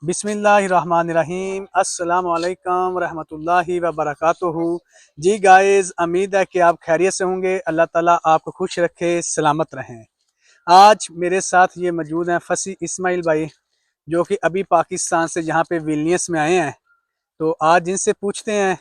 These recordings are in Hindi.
बिस्मिल्लाहिर्रहमानिर्रहीम अस्सलाम वालेकुम रहमतुल्लाहि व बरकातुहू। जी गाइस, उम्मीद है कि आप खैरियत से होंगे। अल्लाह ताला आपको खुश रखे, सलामत रहें। आज मेरे साथ ये मौजूद हैं फसी इस्माइल भाई, जो कि अभी पाकिस्तान से यहाँ पे विलनियस में आए हैं। तो आज इनसे पूछते हैं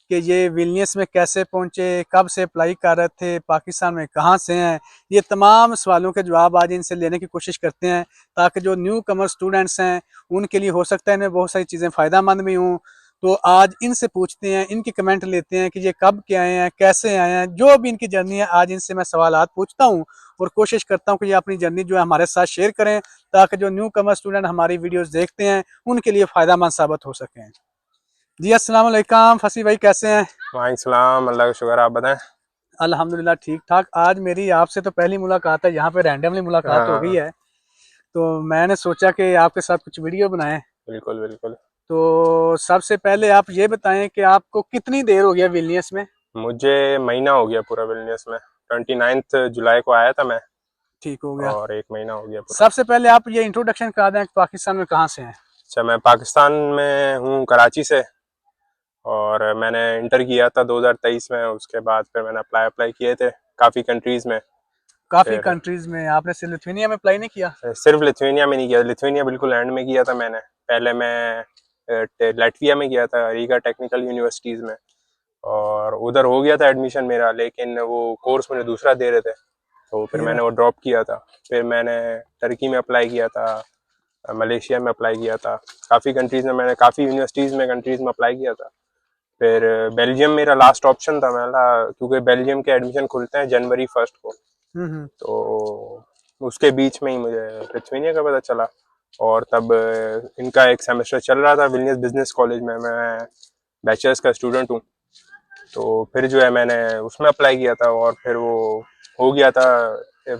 कि ये विलनियस में कैसे पहुँचे, कब से अप्लाई कर रहे थे, पाकिस्तान में कहाँ से हैं। ये तमाम सवालों के जवाब आज इनसे लेने की कोशिश करते हैं, ताकि जो न्यू कमर स्टूडेंट्स हैं उनके लिए हो सकता है इन्हें बहुत सारी चीज़ें फ़ायदा मंद भी हों। तो आज इनसे पूछते हैं, इनके कमेंट लेते हैं कि ये कब के आए हैं, कैसे आए हैं, जो भी इनकी जर्नी है। आज इनसे मैं सवालात पूछता हूँ और कोशिश करता हूँ कि ये अपनी जर्नी जो है हमारे साथ शेयर करें, ताकि जो न्यू कमर स्टूडेंट हमारी वीडियोज़ देखते हैं उनके लिए फ़ायदा मंद साबित हो सकें। जी अस्सलाम वालेकुम फसी भाई, कैसे हैं? वालेकुम, अल्लाह का शुक्र। आप बताएं। अल्हम्दुलिल्लाह ठीक ठाक। आज मेरी आपसे तो पहली मुलाकात है, यहाँ पे रैंडमली मुलाकात हो गई हाँ, है, तो मैंने सोचा कि आपके साथ कुछ वीडियो बनाएं। बिल्कुल बिल्कुल। तो सबसे पहले आप ये बताएं कि आपको कितनी देर हो गया विलनियस में? मुझे महीना हो गया पूरा विलनियस में। 29 जुलाई को आया था मैं, ठीक हो गया। और एक महीना हो गया पूरा। सबसे पहले आप ये इंट्रोडक्शन करा दें कि पाकिस्तान में कहाँ से हैं। अच्छा, मैं पाकिस्तान में हूँ, कराची से। और मैंने इंटर किया था 2023 में। उसके बाद फिर मैंने अप्लाई किए थे काफ़ी कंट्रीज़ में। काफ़ी फिर कंट्रीज में आपने सिर्फ लिथुआनिया में अप्लाई नहीं किया? सिर्फ लिथुआनिया में नहीं किया। लिथुआनिया बिल्कुल एंड में किया था मैंने। पहले मैं लातविया में किया था, रीगा टेक्निकल यूनिवर्सिटीज़ में। और उधर हो गया था एडमिशन मेरा, लेकिन वो कोर्स मुझे दूसरा दे रहे थे, तो फिर फिर मैंने वो ड्रॉप किया था। फिर मैंने टर्की में अप्लाई किया था, मलेशिया में अप्लाई किया था। काफ़ी कंट्रीज़ में मैंने, काफ़ी यूनिवर्सिटीज़ में, कंट्रीज़ में अप्लाई किया था। फिर बेल्जियम मेरा लास्ट ऑप्शन था। क्योंकि बेल्जियम के एडमिशन खुलते हैं जनवरी 1 को, हम्म। तो उसके बीच में ही मुझे लिथुआनिया का पता चला। और तब इनका एक सेमेस्टर चल रहा था विलनियस बिजनेस कॉलेज में। मैं बैचलर्स का स्टूडेंट हूँ, तो फिर जो है मैंने उसमें अप्लाई किया था। और फिर वो हो गया था।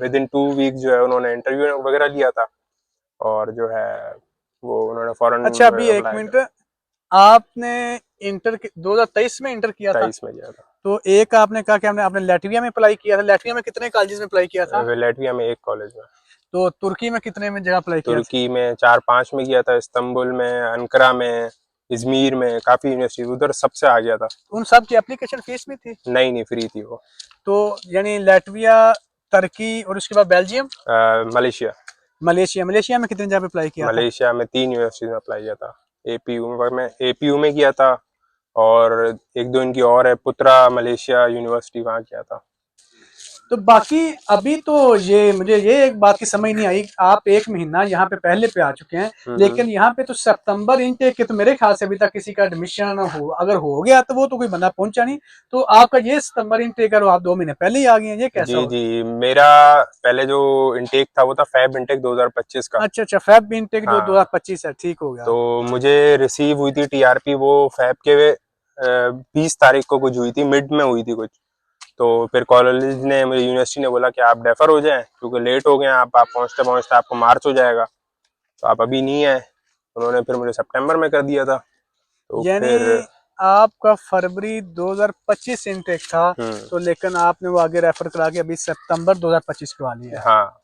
विद इन 2 वीक जो है उन्होंने इंटरव्यू वगैरह लिया था, और जो है वो उन्होंने फॉरेन अच्छा, अभी एक बुलाया मिनट। था। आपने इंटर 2023 में इंटर किया था? 23 में किया था। तो एक आपने कहा कि हमने आपने लातविया में अप्लाई किया था। लातविया में कितने कॉलेजेस में अप्लाई किया था? लातविया में एक कॉलेज में। तो तुर्की में कितने में जगह अप्लाई किया था? तुर्की में 4-5 में किया था, इस्तांबुल में, अनकरा में, इजमीर में, काफ़ी यूनिवर्सिटी उधर सबसे आ गया था। उन सब की एप्लीकेशन फीस भी थी? नहीं नहीं, फ्री थी वो। तो यानी लातविया, तुर्की और उसके बाद बेल्जियम, मलेशिया। मलेशिया। मलेशिया में कितने जगह पे अप्लाई किया था? मलेशिया में 3 यूनिवर्सिटी में अप्लाई किया था। एपीयू में किया था, और एक दो इनकी और है, पुत्रा मलेशिया यूनिवर्सिटी, वहाँ किया था। तो बाकी अभी तो ये मुझे ये एक बात की समझ नहीं आई, आप एक महीना यहाँ पे पहले पे आ चुके हैं, लेकिन यहाँ पे तो सितंबर इनटेक के तो मेरे ख्याल से अभी तक किसी का एडमिशन हो, अगर हो गया तो वो तो कोई बंदा पहुंचा नहीं। तो आपका ये सितंबर इनटेक है और आप 2 महीने पहले ही आ गए हैं, ये कैसा जी हो? जी, मेरा पहले जो इनटेक था वो था फैब इनटेक 2025 का। अच्छा अच्छा, फेब इनटेक जो हाँ, 2025 है, ठीक हो गया। तो मुझे रिसीव हुई थी टीआरपी वो फैब के 20 तारीख को कुछ हुई थी, मिड में हुई थी कुछ। तो फिर कॉलेज ने, मुझे यूनिवर्सिटी ने बोला कि आप डेफर हो जाएं, क्योंकि लेट हो गए हैं आप पहुंचते पहुंचते आपको मार्च हो जाएगा, तो आप अभी नहीं आए। उन्होंने फिर मुझे सितंबर में कर दिया था, तो यानी फिर। आपका फरवरी 2025 इनटेक था, हम्म। तो लेकिन आपने वो आगे रेफर करा के अभी सितंबर 2025 को आ लिया है। हाँ,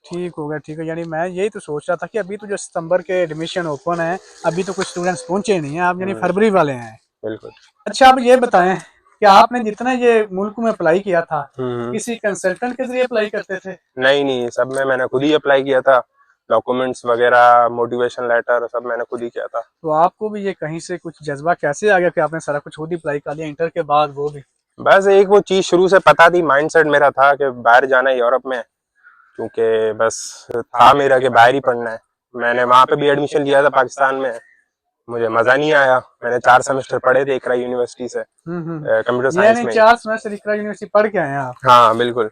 ठीक हो गया, ठीक है। यानी मैं यही तो सोच रहा था कि अभी तो जो सितंबर के एडमिशन ओपन है, अभी तो कुछ स्टूडेंट्स पहुंचे नहीं हैं, आप यानी फरवरी वाले हैं। बिल्कुल। अच्छा, आप ये बताएं कि आपने जितना ये मुल्क में अप्लाई किया था, हम्म। किसी कंसल्टेंट के जरिए अप्लाई करते थे? नहीं नहीं, सब में मैंने खुद ही अप्लाई किया था। डॉक्यूमेंट्स वगैरह, मोटिवेशन लेटर, सब मैंने खुद ही किया था। तो आपको भी ये कहीं से कुछ जज्बा कैसे आ गया कि आपने सारा कुछ खुद ही अप्लाई कर लिया इंटर के बाद, वो भी? बस एक वो चीज़ शुरू से पता थी, माइंडसेट मेरा था कि बाहर जाना है यूरोप में, क्योंकि बस था मेरा कि बाहर ही पढ़ना है। मैंने वहाँ पे भी एडमिशन लिया था पाकिस्तान में, मुझे मज़ा नहीं आया। मैंने 4 सेमेस्टर पढ़े थे इकरा यूनिवर्सिटी से, कंप्यूटर साइंस यानी में ही। 4 सेमेस्टर इकरा यूनिवर्सिटी पढ़ के आए हैं आप? हाँ बिल्कुल।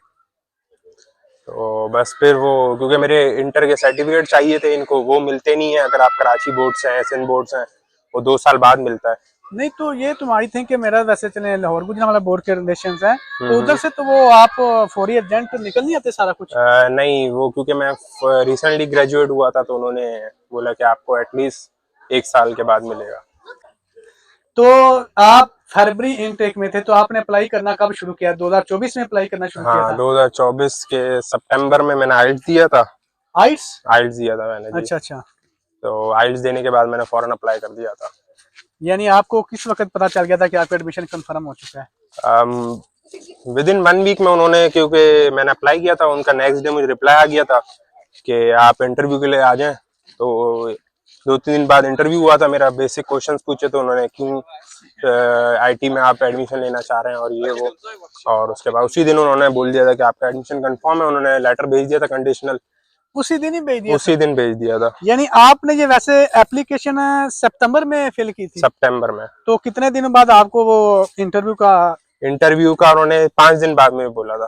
तो बस फिर वो, क्योंकि मेरे इंटर के सर्टिफिकेट चाहिए थे इनको, वो मिलते नहीं है अगर आप कराची बोर्ड से हैं, सिंध बोर्ड से हैं, वो 2 साल बाद मिलता है। नहीं, तो ये तुम्हारी थी कि मेरा वैसे चले लाहौर गुजरात बोर्ड के रिलेशन है, तो उधर हम्म। से तो वो आप फॉर एजेंट निकल नहीं आते सारा कुछ? नहीं, वो क्योंकि मैं रिसेंटली ग्रेजुएट हुआ था, तो उन्होंने बोला कि आपको एटलीस्ट 1 साल के बाद मिलेगा। तो आप फरवरी इनटेक में थे, तो आपने अप्लाई करना कब शुरू किया? 2024 में अप्लाई करना शुरू किया हाँ, था? 2024 के सितंबर में मैंने आइल्स दिया था। आइट्स? आइल्स दिया था मैंने जी। अच्छा अच्छा। तो आइल्स देने के बाद मैंने फौरन अप्लाई कर दिया था। यानी आपको किस वक्त पता चल गया था कि आपका एडमिशन कंफर्म हो चुका है? विद इन 1 वीक में उन्होंने, क्योंकि मैंने अप्लाई किया था, उनका नेक्स्ट डे मुझे रिप्लाई आ गया था कि आप इंटरव्यू के लिए आ जाएं। तो 2-3 दिन बाद इंटरव्यू हुआ था मेरा, बेसिक क्वेश्चंस पूछे तो उन्होंने, क्यों आईटी में आप एडमिशन लेना चाह रहे हैं और ये वो। और उसके बाद उसी दिन उन्होंने बोल दिया था कि आपका एडमिशन कंफर्म है। उन्होंने लेटर भेज दिया था कंडीशनल, उसी दिन ही भेज दिया उसी दिन भेज दिया था। यानी आपने ये वैसे एप्लीकेशन सितंबर में फिल की थी? सितंबर में। तो कितने दिनों बाद आपको वो इंटरव्यू का उन्होंने 5 दिन बाद में बोला था।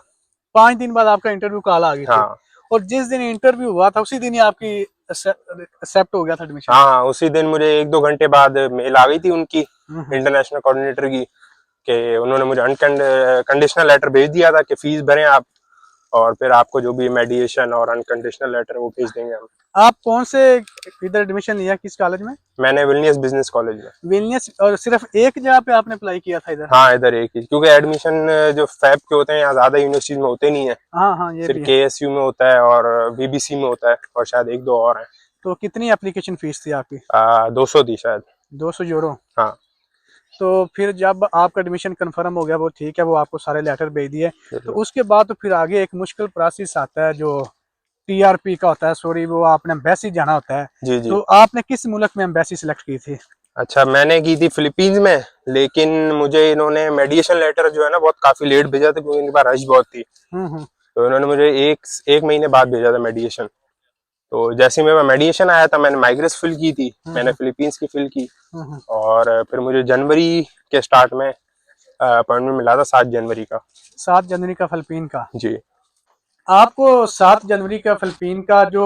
5 दिन बाद आपका इंटरव्यू कॉल आ गई थी? हाँ। और जिस दिन इंटरव्यू हुआ था उसी दिन ही आपकी एक्सेप्ट हो गया था एडमिशन? हाँ, उसी दिन मुझे 1-2 घंटे बाद मेल आ गई थी उनकी, इंटरनेशनल कोऑर्डिनेटर की, कि उन्होंने मुझे अनकंडीशनल लेटर भेज दिया था कि फीस भरें आप, और फिर आपको जो भी मेडिएशन और अनकंडीशनल लेटर वो भेज देंगे हम। आप कौन से इधर एडमिशन लिया, किस कॉलेज में? मैंने विल्नियस बिजनेस कॉलेज में। विल्नियस, और सिर्फ एक जगह पे आपने अप्लाई किया था इधर? हाँ, इधर एक ही, क्योंकि एडमिशन जो फैब के होते हैं यहाँ ज्यादा यूनिवर्सिटीज में होते नहीं है। हाँ हाँ, ये सिर्फ भी है। केएसयू में होता है और बीबीसी में होता है, और शायद 1-2 और हैं। तो कितनी एप्लीकेशन फीस थी आपकी? 200 थी शायद। 200 यूरो? हाँ। तो फिर जब आपका एडमिशन कंफर्म हो गया, वो ठीक है, वो आपको सारे लेटर भेज दिए, तो जी उसके बाद तो फिर आगे एक मुश्किल प्रोसेस आता है जो टीआरपी का होता है, सॉरी, वो आपने एम्बेसी जाना होता है। जी। तो आपने किस मुल्क में एम्बेसी सिलेक्ट की थी? अच्छा, मैंने की थी फिलीपींस में, लेकिन मुझे इन्होंने मेडिएशन लेटर जो है ना बहुत काफी लेट भेजा था, क्योंकि इनके पास रश बहुत थी। तो इन्होंने मुझे एक महीने बाद भेजा था मेडिएशन। तो जैसे ही मेरा मेडिएशन आया था, मैंने माइग्रेस फिल की थी, मैंने फिलीपींस की फिल की, और फिर मुझे जनवरी के स्टार्ट में अपॉइंटमेंट मिला था, 7 जनवरी का। 7 जनवरी का फिलीपीन का? जी। आपको 7 जनवरी का फिलीपीन का जो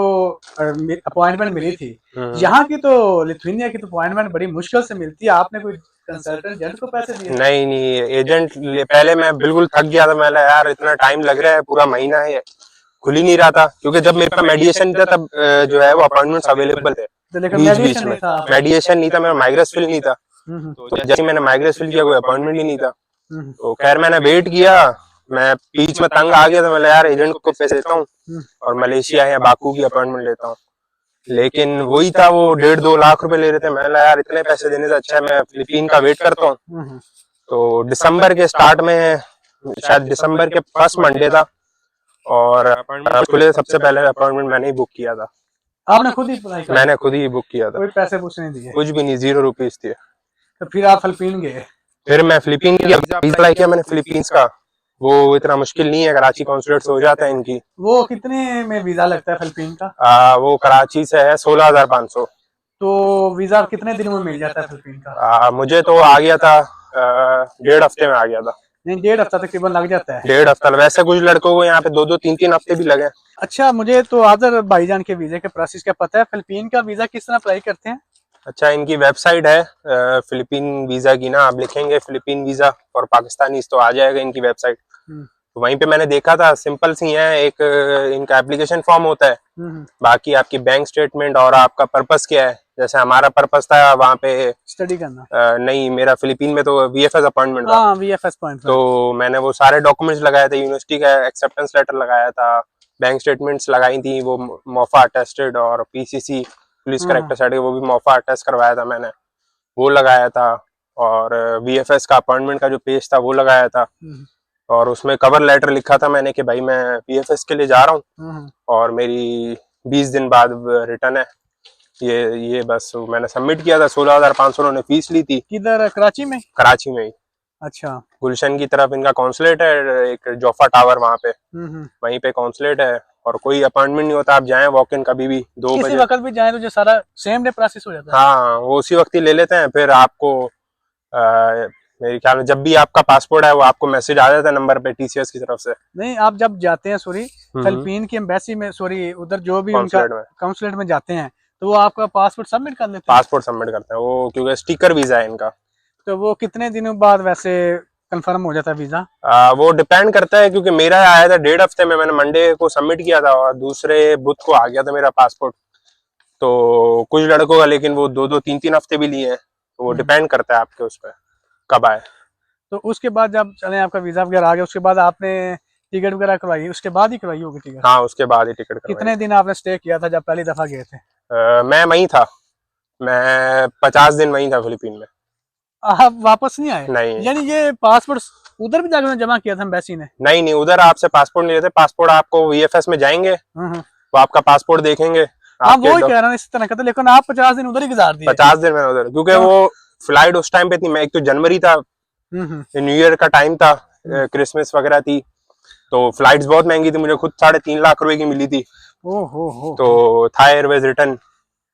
अपॉइंटमेंट मिली थी, यहाँ की तो लिथुआनिया की तो अपॉइंटमेंट बड़ी मुश्किल से मिलती है। आपने कोई कंसल्टेंट एजेंट को पैसे दिए? नहीं, एजेंट पहले मैं बिल्कुल थक गया था। मैंने यार इतना टाइम लग रहा है, पूरा महीना है, खुल ही नहीं रहा था, क्योंकि जब मेरे पास मेडिएशन था तब जो है वो अपॉइंटमेंट्स अवेलेबल थे, बीच में मेडिएशन नहीं था, मेरा माइग्रेस फिल नहीं था। तो जैसे मैंने माइग्रेस फिल किया, कोई अपॉइंटमेंट ही नहीं था। तो खैर मैंने वेट किया, मैं बीच में तंग आ गया, तो मैंने यार एजेंट को पैसे देता हूँ और मलेशिया या बाकू की अपॉइंटमेंट लेता हूँ। लेकिन वही था, वो 1.5-2 लाख रुपए ले रहे थे। मैंने यार इतने पैसे देने से अच्छा है मैं फिलीपीन का वेट करता हूँ। तो दिसंबर के स्टार्ट में, शायद दिसंबर के फर्स्ट मंडे था, और खुले सबसे पहले अपॉइंटमेंट मैंने ही बुक किया था। आपने खुद ही अप्लाई किया? मैंने खुद ही बुक किया था, कोई पैसे पूछ नहीं दिए? कुछ भी नहीं, 0 रुपीज थे। तो फिर आप फिलीपीन गए? फिर मैं फिलीपीन की वीजा अप्लाई किया मैंने फिलीपींस का। वो इतना मुश्किल नहीं है, कराची कॉन्सुलेट से हो जाता है इनकी। वो कितने में वीजा लगता है फिलीपीन का? वो कराची से है 16,500। तो वीजा कितने दिनों में मिल जाता है फिलीपीन का? मुझे तो आ गया था 1.5 हफ्ते में आ गया था। नहीं, 1.5 हफ्ता तकरीबन लग जाता है? 1.5 हफ्ता। वैसे कुछ लड़कों को यहाँ पे 2-3 हफ्ते भी लगे। अच्छा, मुझे तो आदर भाईजान के वीजे के प्रोसेस क्या पता है। फिलीपीन का वीजा किस तरह अप्लाई करते हैं? अच्छा, इनकी वेबसाइट है फिलीपीन वीजा की ना, आप लिखेंगे फिलीपीन वीजा और पाकिस्तानी तो आ जाएगा इनकी वेबसाइट। तो वहीं पे मैंने देखा था, सिंपल सी है, एक इनका एप्लीकेशन फॉर्म होता है, बाकी आपकी बैंक स्टेटमेंट और आपका पर्पस क्या है। जैसे हमारा पर्पस था वहाँ पे स्टडी करना। नहीं, मेरा फिलीपीन में तो वीएफएस अपॉइंटमेंट था। VFS point. तो मैंने वो सारे डॉक्यूमेंट्स लगाए थे, यूनिवर्सिटी का एक्सेप्टेंस लेटर लगाया था, बैंक स्टेटमेंट्स लगाई थी, वो मोफा अटेस्टेड, और पीसीसी पुलिस करेक्टर सर्टिफिकेट वो भी मोफा अटेस्ट करवाया था मैंने, वो लगाया था, और वीएफएस का अपॉइंटमेंट का जो पेज था वो लगाया था, और उसमें कवर लेटर लिखा था मैंने कि भाई मैं वीएफएस के लिए जा रहा हूँ और मेरी 20 दिन बाद रिटर्न है। ये बस मैंने सबमिट किया था। 16,500 उन्होंने फीस ली थी। किधर, कराची में? कराची में ही। अच्छा। गुलशन की तरफ इनका कॉन्सुलेट है, एक जोफा टावर, वहाँ पे वहीं पे कॉन्सुलेट है, और कोई अपॉइंटमेंट नहीं होता, आप जाएं वॉक इन कभी भी 2 बजे, किसी वक्त भी जाएं तो जो सारा सेम डे प्रोसेस हो जाता है। हाँ, वो उसी वक्त ही ले लेते हैं। फिर आपको मेरे ख्याल में जब भी आपका पासपोर्ट है वो आपको मैसेज आ जाता है नंबर पे टीसीएस की तरफ से। नहीं, आप जब जाते हैं फिलीपीन की एम्बेसी में, उधर जो भी उनका काउंसुलेट में जाते हैं, तो वो आपका पासपोर्ट सबमिट कर लेते हैं? पासपोर्ट सबमिट करते हैं वो, क्योंकि स्टिकर वीजा है इनका। तो वो कितने दिनों बाद वैसे कंफर्म हो जाता है वीजा? वो डिपेंड करता है, क्योंकि मेरा आया था 1.5 हफ्ते में, मैंने मंडे को सबमिट किया था और दूसरे बुध को आ गया था मेरा पासपोर्ट। तो कुछ लड़कों का लेकिन वो 2-3 हफ्ते भी लिए हैं, तो वो डिपेंड करता है आपके उस पर कब आए। तो उसके बाद जब चले आपका वीजा वगैरह आ गया, उसके बाद आपने टिकट वगैरह करवाई, उसके बाद ही करवाई होगी टिकट? हाँ, उसके बाद ही टिकट करवाई। कितने दिन आपने स्टे किया था जब पहली दफा गए थे? मैं वहीं था, मैं 50 दिन वहीं था फिलीपीन में। आप वापस नहीं आए? नहीं यानी ये पासपोर्ट उधर भी जाकर जमा किया था एम्बेसी ने? नहीं नहीं, उधर आपसे पासपोर्ट नहीं लेते, पासपोर्ट आपको वीएफएस में जाएंगे, हम्म। वो आपका पासपोर्ट देखेंगे हाँ आपके। वो ही कह रहा हूँ इस तरह का था, लेकिन आप 50 दिन उधर ही गुजार दिए? 50 दिन मैंने उधर, क्योंकि क्यों? वो फ्लाइट उस टाइम पे इतनी, एक तो जनवरी था, हम्म। न्यू ईयर का टाइम था, क्रिसमस वगैरह थी, तो फ्लाइट्स बहुत महंगी थी, मुझे खुद 3.5 लाख रुपए की मिली थी। ओ हो। तो था एयरवेज रिटर्न,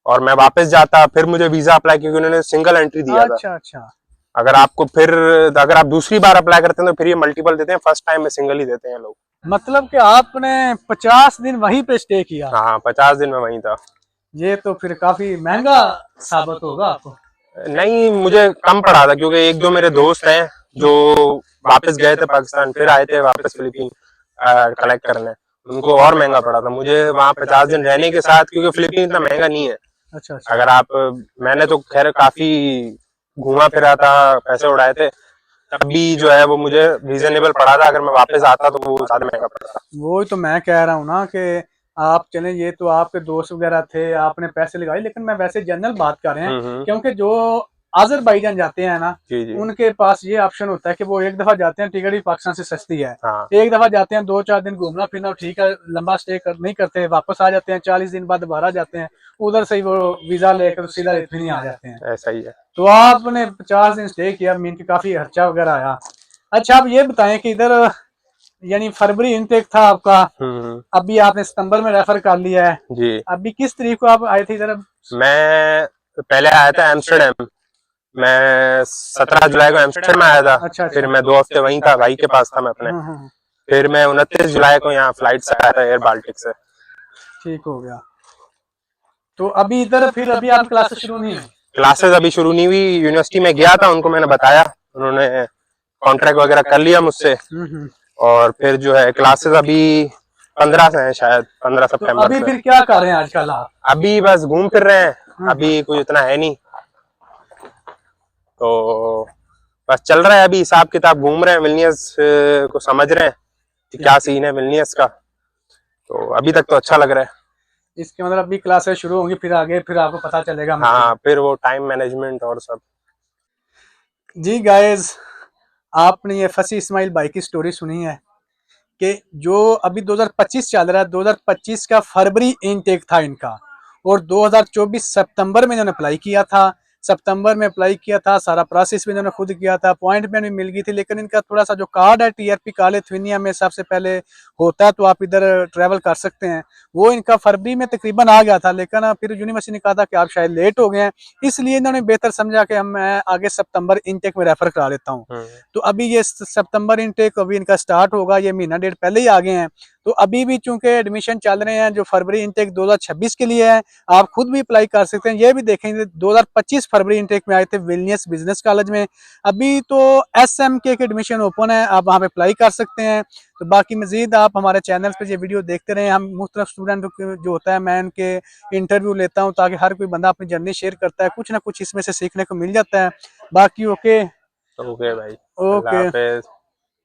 और मैं वापस जाता, फिर मुझे वीजा अप्लाई, क्योंकि उन्होंने सिंगल एंट्री दिया था। अच्छा अच्छा। अगर आपको फिर, अगर आप दूसरी बार अप्लाई करते हैं तो फिर ये मल्टीपल देते हैं, फर्स्ट टाइम में सिंगल ही देते हैं लोग। मतलब कि आपने 50 दिन वहीं पे स्टे किया? हाँ, 50 दिन में वहीं था। ये तो फिर काफी महंगा साबित होगा आपको। नहीं, मुझे कम पड़ा था, क्योंकि एक दो मेरे दोस्त हैं जो वापस गए थे पाकिस्तान, फिर आए थे वापस फिलीपीन कलेक्ट करने, उनको और महंगा पड़ा था। मुझे वहाँ 50 दिन रहने के साथ, क्योंकि फिलीपीन इतना महंगा नहीं है। अच्छा अच्छा। अगर आप, मैंने तो खैर काफी घूमा फिरा था, पैसे उड़ाए थे, तब भी जो है वो मुझे रीजनेबल पड़ा था। अगर मैं वापस आता तो वो ज्यादा महंगा पड़ता। वो ही तो मैं कह रहा हूँ ना कि आप चले, ये तो आपके दोस्त वगैरह थे, आपने पैसे लगाए, लेकिन मैं वैसे जनरल बात कर रहे हैं, हम्म। क्योंकि जो अजरबैजान जाते हैं ना, जी जी। उनके पास ये ऑप्शन होता है कि वो एक दफा जाते हैं, टिकट भी पाकिस्तान से सस्ती है, हाँ एक दफा जाते हैं 2-4 दिन घूमना फिरना ठीक है, लंबा नहीं करते, वापस आ जाते हैं, 40 दिन बाद दोबारा जाते हैं, उधर से ही वो वीजा लेकर सीधा फिर आ जाते हैं। ऐसा ही है। तो आपने 50 दिन स्टे किया, मीन के काफी खर्चा वगैरह आया। अच्छा आप ये बताएं कि इधर यानी फरवरी इनटेक था आपका, हम्म। अभी आपने सितंबर में रेफर कर लिया है, जी, अभी किस तारीख को आप आए थे इधर? मैं पहले आया था एम्स्टर्डम, मैं 17 जुलाई को एम्स्टर्डम में आया था। अच्छा फिर अच्छा। मैं 2 हफ्ते वहीं था, भाई के पास था मैं अपने। हम्म। फिर मैं 29 जुलाई को यहाँ फ्लाइट से आया था, एयर बाल्टिक से। ठीक हो गया। तो अभी इधर फिर अभी आपकी क्लासेस शुरू नहीं हुई? क्लासेस अभी शुरू नहीं हुई, यूनिवर्सिटी में गया था, उनको मैंने बताया, उन्होंने कॉन्ट्रैक्ट वगैरह कर लिया मुझसे, हम्म। और फिर जो है क्लासेस अभी 15 से हैं, शायद 15 तो सितंबर अभी से। फिर क्या कर रहे हैं आजकल आप? अभी बस घूम फिर रहे हैं, अभी कुछ इतना है नहीं, तो बस चल रहा है, अभी हिसाब किताब घूम रहे हैं, विल्नियस को समझ रहे हैं कि क्या सीन है विल्नियस का, तो अभी तक तो अच्छा लग रहा है। इसके मतलब अभी क्लासेस शुरू होंगी, फिर आगे फिर आपको पता चलेगा। हाँ, फिर वो टाइम मैनेजमेंट और सब। जी गाइस, आपने ये फसी इस्माइल भाई की स्टोरी सुनी है कि जो अभी 2025 चल रहा है, 2025 का फरवरी इनटेक था इनका, और 2024 सितंबर में इन्होंने अप्लाई किया था, सितंबर में अप्लाई किया था, सारा प्रोसेस भी इन्होंने खुद किया था, अपॉइंटमेंट भी मिल गई थी, लेकिन इनका थोड़ा सा जो कार्ड है टीआरपी का लिथुआनिया में सबसे पहले होता है, तो आप इधर ट्रैवल कर सकते हैं, वो इनका फरवरी में तकरीबन आ गया था, लेकिन फिर यूनिवर्सिटी ने कहा था कि आप शायद लेट हो गए हैं, इसलिए इन्होंने बेहतर समझा कि मैं आगे सितंबर इनटेक में रेफर करा देता हूँ। तो अभी ये सितंबर इनटेक अभी इनका स्टार्ट होगा, ये महीना डेढ़ पहले ही आ गए हैं, तो अभी भी चूंकि एडमिशन चल रहे हैं, जो फरवरी इनटेक 2026 के लिए है, आप खुद भी अप्लाई कर सकते हैं। ये भी देखेंगे 2025 फरवरी इनटेक में आए थे विल्नियस बिजनेस कॉलेज में, अभी तो एसएमके के एडमिशन ओपन है, आप वहां पे अप्लाई कर सकते हैं। तो बाकी मजीद आप हमारे चैनल पे ये वीडियो देखते रहे, हम मुख्तलिफ स्टूडेंट जो होता है मैं उनके इंटरव्यू लेता हूँ, ताकि हर कोई बंदा अपनी जर्नी शेयर करता है, कुछ ना कुछ इसमें से सीखने को मिल जाता है। बाकी ओके ओके भाई, अल्लाह ओके। हाफिज।